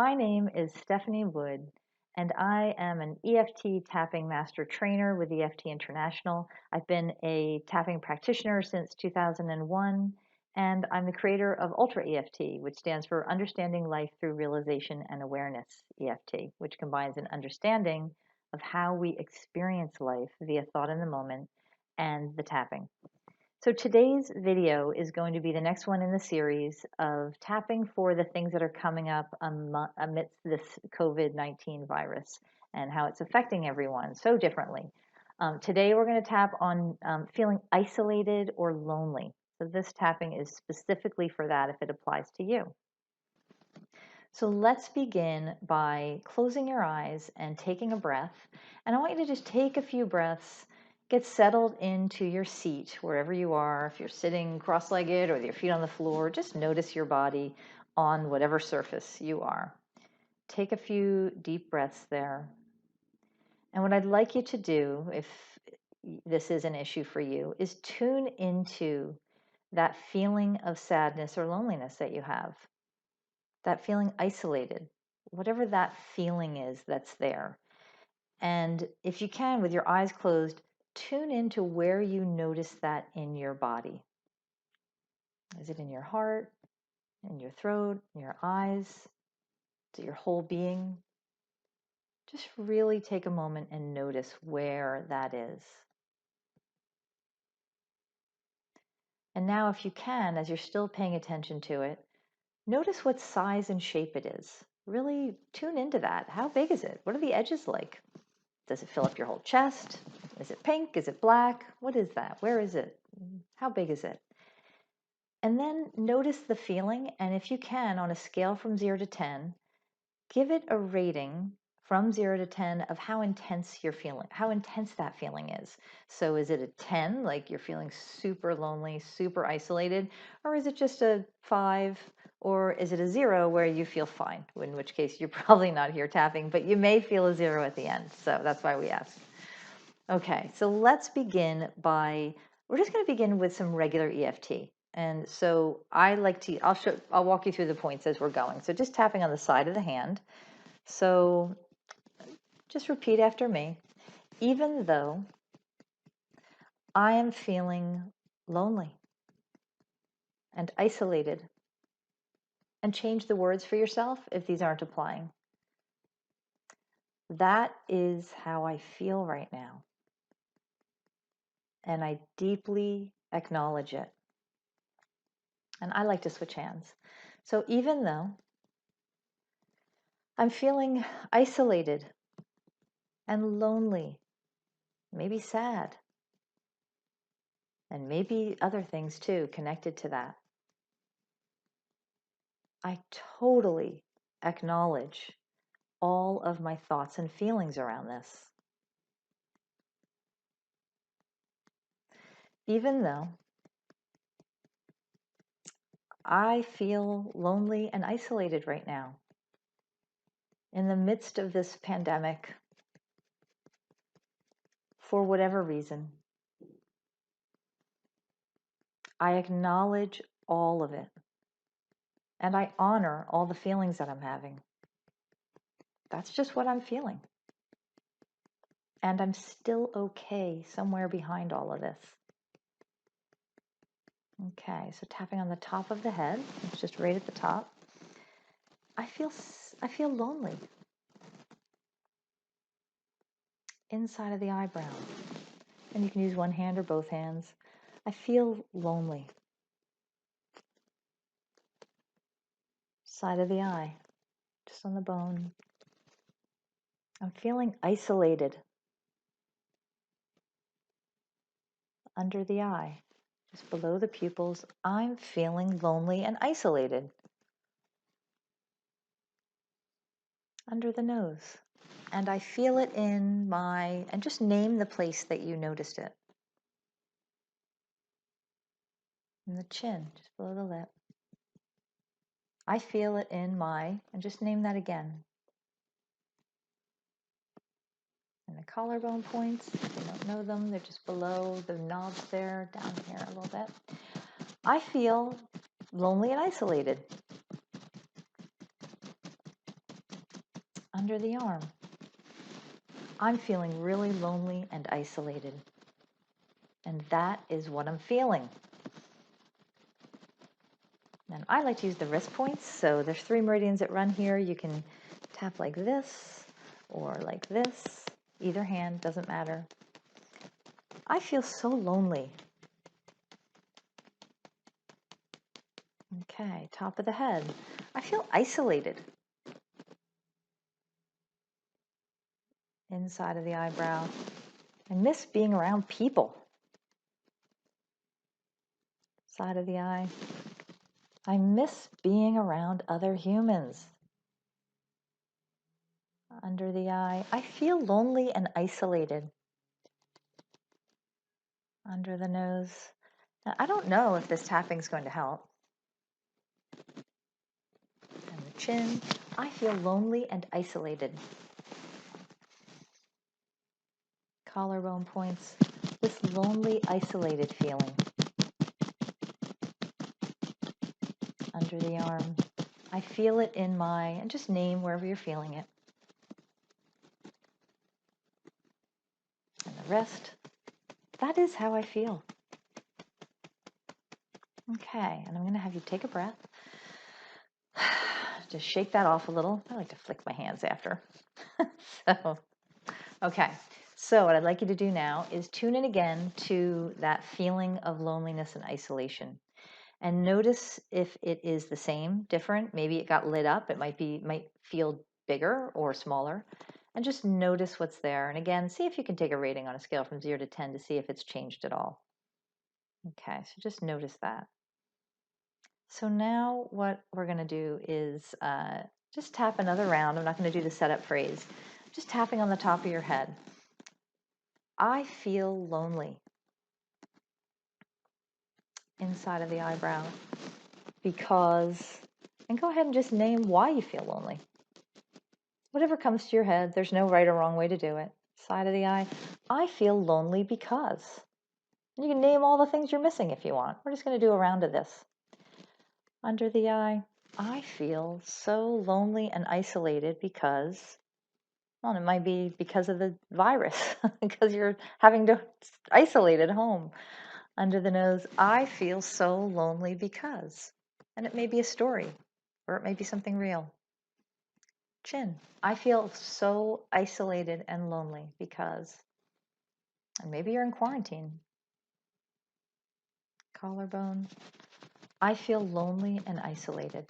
My name is Stephanie Wood, and I am an EFT tapping master trainer with EFT International. I've been a tapping practitioner since 2001, and I'm the creator of ULTRA EFT, which stands for Understanding Life Through Realization and Awareness EFT, which combines an understanding of how we experience life via thought in the moment and the tapping. So today's video is going to be the next one in the series of tapping for the things that are coming up amidst this COVID-19 virus and how it's affecting everyone so differently. Today we're going to tap on feeling isolated or lonely. So this tapping is specifically for that if it applies to you. So let's begin by closing your eyes and taking a breath. And I want you to just take a few breaths. Get settled into your seat, wherever you are. If you're sitting cross-legged or with your feet on the floor, just notice your body on whatever surface you are. Take a few deep breaths there. And what I'd like you to do, if this is an issue for you, is tune into that feeling of sadness or loneliness that you have, that feeling isolated, whatever that feeling is that's there. And if you can, with your eyes closed, tune into where you notice that in your body. Is it in your heart, in your throat, in your eyes? Is it your whole being? Just really take a moment and notice where that is. And now, if you can, as you're still paying attention to it, notice what size and shape it is. Really tune into that. How big is it? What are the edges like? Does it fill up your whole chest? Is it pink? Is it black? What is that? Where is it? How big is it? And then notice the feeling, and if you can, on a scale from 0 to 10, give it a rating from 0 to 10 of how intense you're feeling, how intense that feeling is. So is it a 10, like you're feeling super lonely, super isolated, or is it just a 5, or is it a 0 where you feel fine, in which case you're probably not here tapping, but you may feel a 0 at the end. So that's why we ask. Okay, so let's begin we're just going to begin with some regular EFT. And so I'll walk you through the points as we're going. So just tapping on the side of the hand. So just repeat after me. Even though I am feeling lonely and isolated, and change the words for yourself if these aren't applying. That is how I feel right now. And I deeply acknowledge it. And I like to switch hands. So even though I'm feeling isolated and lonely, maybe sad, and maybe other things too connected to that, I totally acknowledge all of my thoughts and feelings around this. Even though I feel lonely and isolated right now, in the midst of this pandemic, for whatever reason, I acknowledge all of it. And I honor all the feelings that I'm having. That's just what I'm feeling. And I'm still okay somewhere behind all of this. Okay, so tapping on the top of the head, it's just right at the top. I feel lonely. Inside of the eyebrow. And you can use one hand or both hands. I feel lonely. Side of the eye, just on the bone. I'm feeling isolated. Under the eye, just below the pupils, I'm feeling lonely and isolated. Under the nose. And I feel it in and just name the place that you noticed it. In the chin, just below the lip. I feel it in and just name that again. And the collarbone points, if you don't know them, they're just below the knobs there, down here a little bit. I feel lonely and isolated. under the arm. I'm feeling really lonely and isolated. And that is what I'm feeling. And I like to use the wrist points. So there's 3 meridians that run here. You can tap like this or like this. Either hand, doesn't matter. I feel so lonely. Okay, top of the head. I feel isolated. Inside of the eyebrow. I miss being around people. Side of the eye. I miss being around other humans. Under the eye. I feel lonely and isolated. Under the nose. Now, I don't know if this tapping is going to help. And the chin. I feel lonely and isolated. Collarbone points. This lonely, isolated feeling. Under the arm. I feel it in my, and just name wherever you're feeling it. And the wrist. That is how I feel. Okay, and I'm going to have you take a breath. Just shake that off a little. I like to flick my hands after. Okay, so what I'd like you to do now is tune in again to that feeling of loneliness and isolation. And notice if it is the same, different. Maybe it got lit up. It might feel bigger or smaller. And just notice what's there. And again, see if you can take a rating on a scale from 0 to 10 to see if it's changed at all. Okay, so just notice that. So now what we're going to do is just tap another round. I'm not going to do the setup phrase. Just tapping on the top of your head. I feel lonely. Inside of the eyebrow. Because, and go ahead and just name why you feel lonely. Whatever comes to your head, there's no right or wrong way to do it. Side of the eye. I feel lonely because. And you can name all the things you're missing if you want. We're just going to do a round of this. Under the eye. I feel so lonely and isolated because, well, it might be because of the virus, because you're having to isolate at home. Under the nose, I feel so lonely because, and it may be a story, or it may be something real. Chin, I feel so isolated and lonely because, and maybe you're in quarantine. Collarbone, I feel lonely and isolated.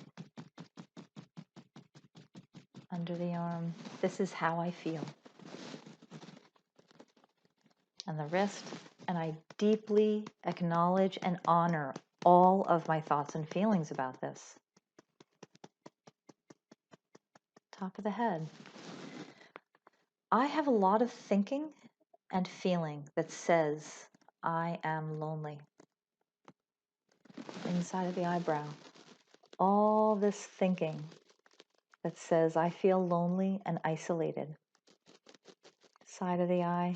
Under the arm, this is how I feel. And the wrist, and I deeply acknowledge and honor all of my thoughts and feelings about this. Top of the head. I have a lot of thinking and feeling that says I am lonely. Inside of the eyebrow. All this thinking that says I feel lonely and isolated. Side of the eye.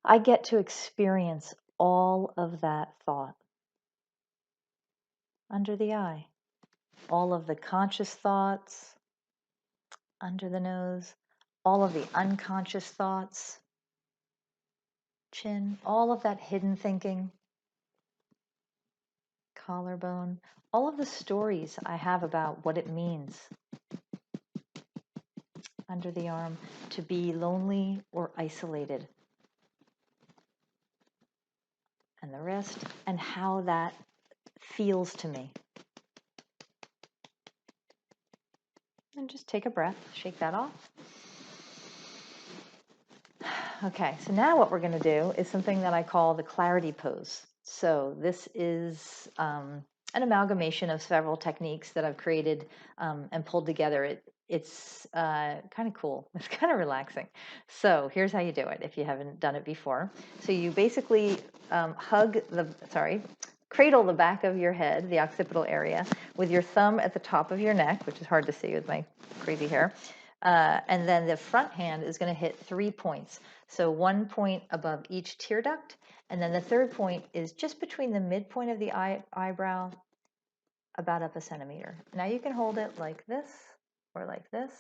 I get to experience all of that thought. Under the eye. All of the conscious thoughts. Under the nose. All of the unconscious thoughts. Chin. All of that hidden thinking. Collarbone. All of the stories I have about what it means. Under the arm. To be lonely or isolated. And the wrist, and how that feels to me. And just take a breath, shake that off. Okay, so now what we're going to do is something that I call the clarity pose. So this is an amalgamation of several techniques that I've created and pulled together. It's kind of cool. It's kind of relaxing. So here's how you do it if you haven't done it before. So you basically cradle the back of your head, the occipital area, with your thumb at the top of your neck, which is hard to see with my crazy hair. And then the front hand is going to hit 3 points. So 1 point above each tear duct. And then the third point is just between the midpoint of the eyebrow, about up a centimeter. Now you can hold it like this, or like this.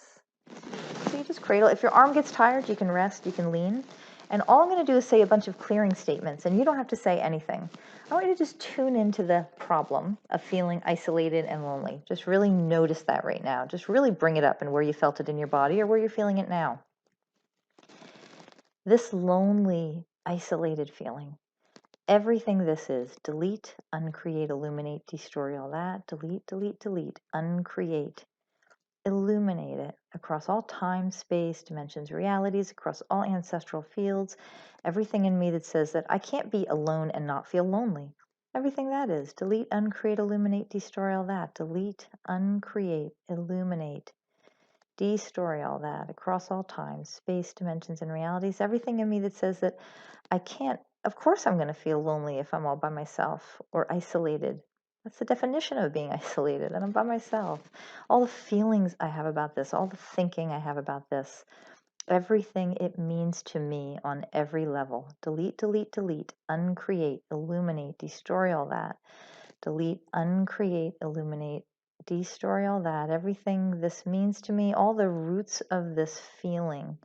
So you just cradle. If your arm gets tired, you can rest, you can lean. And all I'm going to do is say a bunch of clearing statements, and you don't have to say anything. I want you to just tune into the problem of feeling isolated and lonely. Just really notice that right now. Just really bring it up and where you felt it in your body or where you're feeling it now. This lonely, isolated feeling. Everything this is, delete, uncreate, illuminate, destroy all that, delete, delete, delete, uncreate, illuminate it across all time, space, dimensions, realities, across all ancestral fields, everything in me that says that I can't be alone and not feel lonely. Everything that is, delete, uncreate, illuminate, destroy all that, delete, uncreate, illuminate, destroy all that across all time, space, dimensions, and realities, everything in me that says that I can't, of course I'm going to feel lonely if I'm all by myself or isolated. That's the definition of being isolated, and I'm by myself. All the feelings I have about this, all the thinking I have about this, everything it means to me on every level. Delete, delete, delete, uncreate, illuminate, destroy all that. Delete, uncreate, illuminate, destroy all that. Everything this means to me, all the roots of this feeling.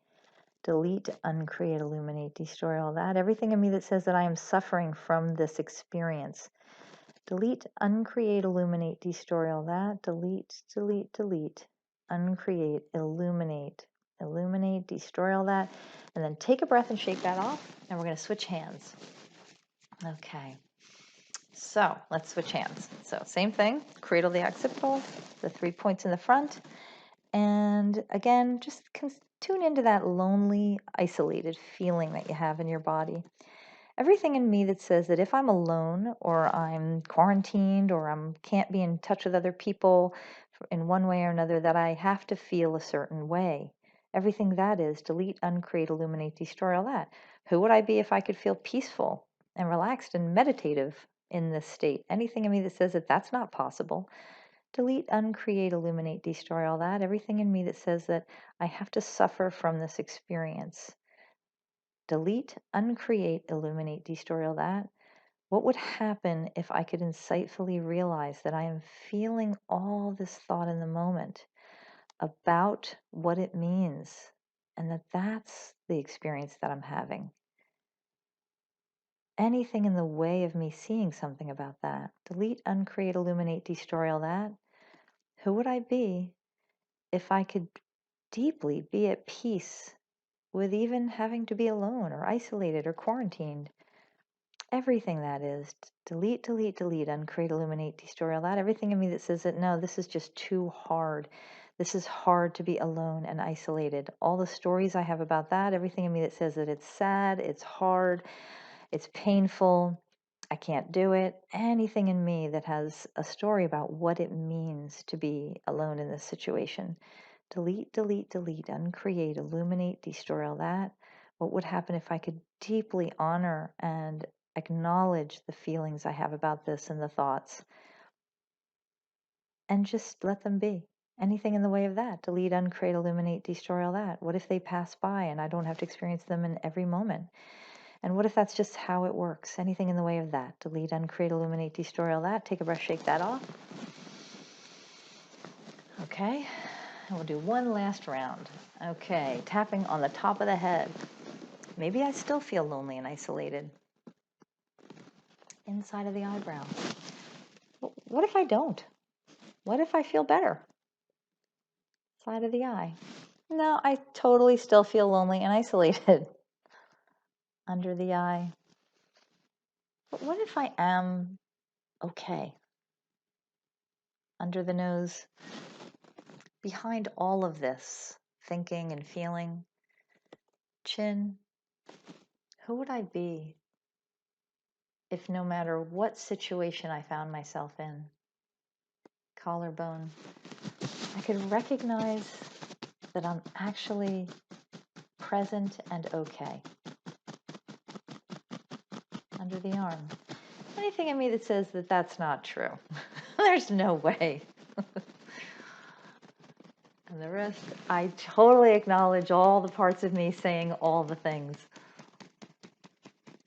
Delete, uncreate, illuminate, destroy all that. Everything in me that says that I am suffering from this experience. Delete, uncreate, illuminate, destroy all that. Delete, delete, delete, uncreate, illuminate, illuminate, destroy all that. And then take a breath and shake that off. And we're going to switch hands. Okay. So let's switch hands. So same thing, cradle the occipital, the 3 points in the front. And again, just tune into that lonely, isolated feeling that you have in your body. Everything in me that says that if I'm alone or I'm quarantined or I can't be in touch with other people in one way or another, that I have to feel a certain way. Everything that is, delete, uncreate, illuminate, destroy all that. Who would I be if I could feel peaceful and relaxed and meditative in this state? Anything in me that says that that's not possible. Delete, uncreate, illuminate, destroy all that. Everything in me that says that I have to suffer from this experience. Delete, uncreate, illuminate, destroy all that. What would happen if I could insightfully realize that I am feeling all this thought in the moment about what it means and that that's the experience that I'm having? Anything in the way of me seeing something about that. Delete, uncreate, illuminate, destroy all that. Who would I be if I could deeply be at peace with even having to be alone or isolated or quarantined? Everything that is, delete, delete, delete, uncreate, illuminate, destroy all that. Everything in me that says that no, this is just too hard. This is hard to be alone and isolated. All the stories I have about that, everything in me that says that it's sad, it's hard, it's painful, I can't do it. Anything in me that has a story about what it means to be alone in this situation. Delete, delete, delete, uncreate, illuminate, destroy all that. What would happen if I could deeply honor and acknowledge the feelings I have about this and the thoughts and just let them be? Anything in the way of that. Delete, uncreate, illuminate, destroy all that. What if they pass by and I don't have to experience them in every moment? And what if that's just how it works? Anything in the way of that. Delete, uncreate, illuminate, destroy all that. Take a breath, shake that off. Okay, and we'll do one last round. Okay, tapping on the top of the head. Maybe I still feel lonely and isolated. Inside of the eyebrow. What if I don't? What if I feel better? Side of the eye. No, I totally still feel lonely and isolated. Under the eye. But what if I am okay? Under the nose. Behind all of this thinking and feeling. Chin. Who would I be if no matter what situation I found myself in? Collarbone. I could recognize that I'm actually present and okay. Under the arm. Anything in me that says that that's not true. There's no way. And the rest, I totally acknowledge all the parts of me saying all the things.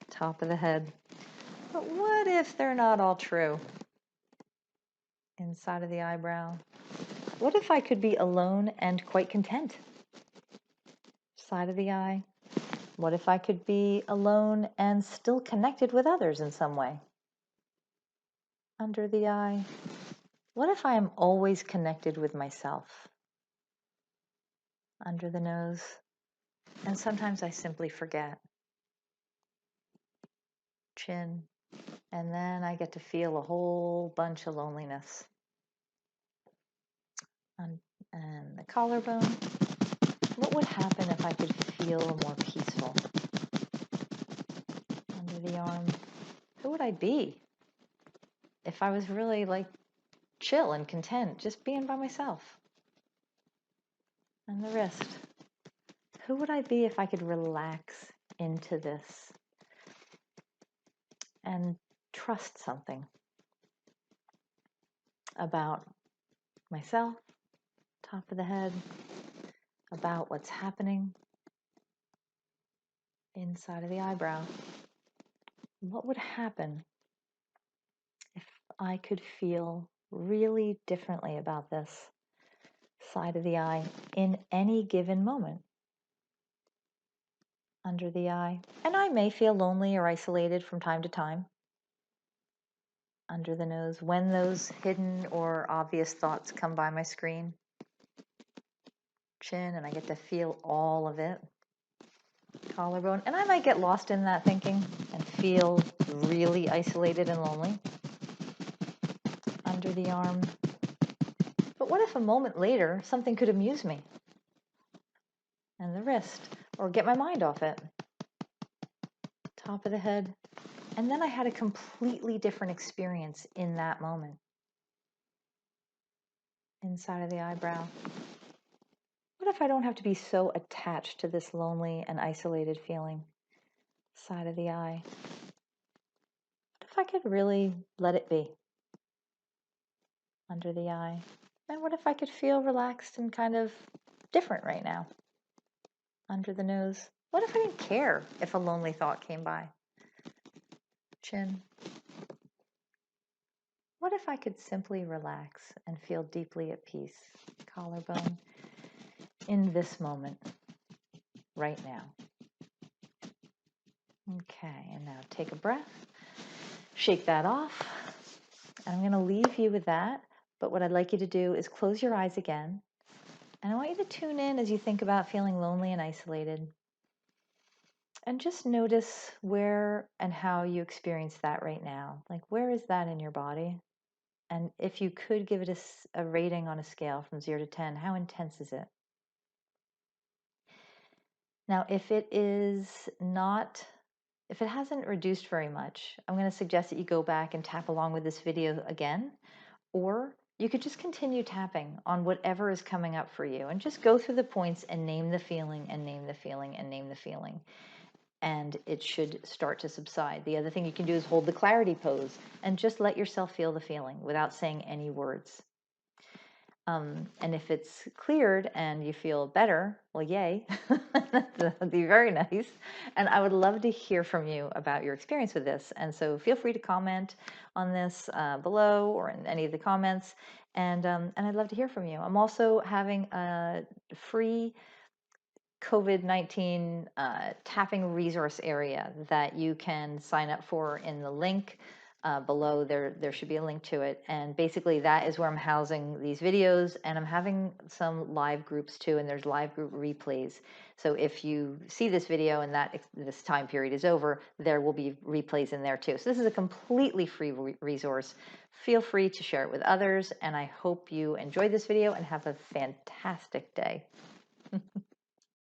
Top of the head. But what if they're not all true? Inside of the eyebrow. What if I could be alone and quite content? Side of the eye. What if I could be alone and still connected with others in some way? Under the eye. What if I am always connected with myself? Under the nose. And sometimes I simply forget. Chin. And then I get to feel a whole bunch of loneliness. And the collarbone. What would happen if I could feel more peaceful? Under the arm. Who would I be if I was really like chill and content, just being by myself? And the wrist. Who would I be if I could relax into this and trust something about myself, top of the head, about what's happening inside of the eyebrow? What would happen if I could feel really differently about this side of the eye in any given moment? Under the eye. And I may feel lonely or isolated from time to time. Under the nose, when those hidden or obvious thoughts come by my screen. Chin, and I get to feel all of it. Collarbone, and I might get lost in that thinking and feel really isolated and lonely. Under the arm. But what if a moment later something could amuse me? And the wrist, or get my mind off it. Top of the head. And then I had a completely different experience in that moment. Inside of the eyebrow. What if I don't have to be so attached to this lonely and isolated feeling? Side of the eye. What if I could really let it be? Under the eye. And what if I could feel relaxed and kind of different right now? Under the nose. What if I didn't care if a lonely thought came by? Chin. What if I could simply relax and feel deeply at peace? Collarbone. In this moment, right now. Okay, and now take a breath. Shake that off. And I'm going to leave you with that. But what I'd like you to do is close your eyes again. And I want you to tune in as you think about feeling lonely and isolated. And just notice where and how you experience that right now. Like, where is that in your body? And if you could give it a rating on a scale from 0 to 10, how intense is it? Now, if it hasn't reduced very much, I'm going to suggest that you go back and tap along with this video again, or you could just continue tapping on whatever is coming up for you and just go through the points and name the feeling and name the feeling and name the feeling. And it should start to subside. The other thing you can do is hold the clarity pose and just let yourself feel the feeling without saying any words. And if it's cleared and you feel better, well, yay, that'd be very nice. And I would love to hear from you about your experience with this. And so feel free to comment on this below or in any of the comments. And I'd love to hear from you. I'm also having a free COVID-19 tapping resource area that you can sign up for in the link below. There should be a link to it, and basically that is where I'm housing these videos, and I'm having some live groups too, and there's live group replays. So if you see this video and this time period is over, there will be replays in there too. So this is a completely free resource. Feel free to share it with others, and I hope you enjoyed this video and have a fantastic day.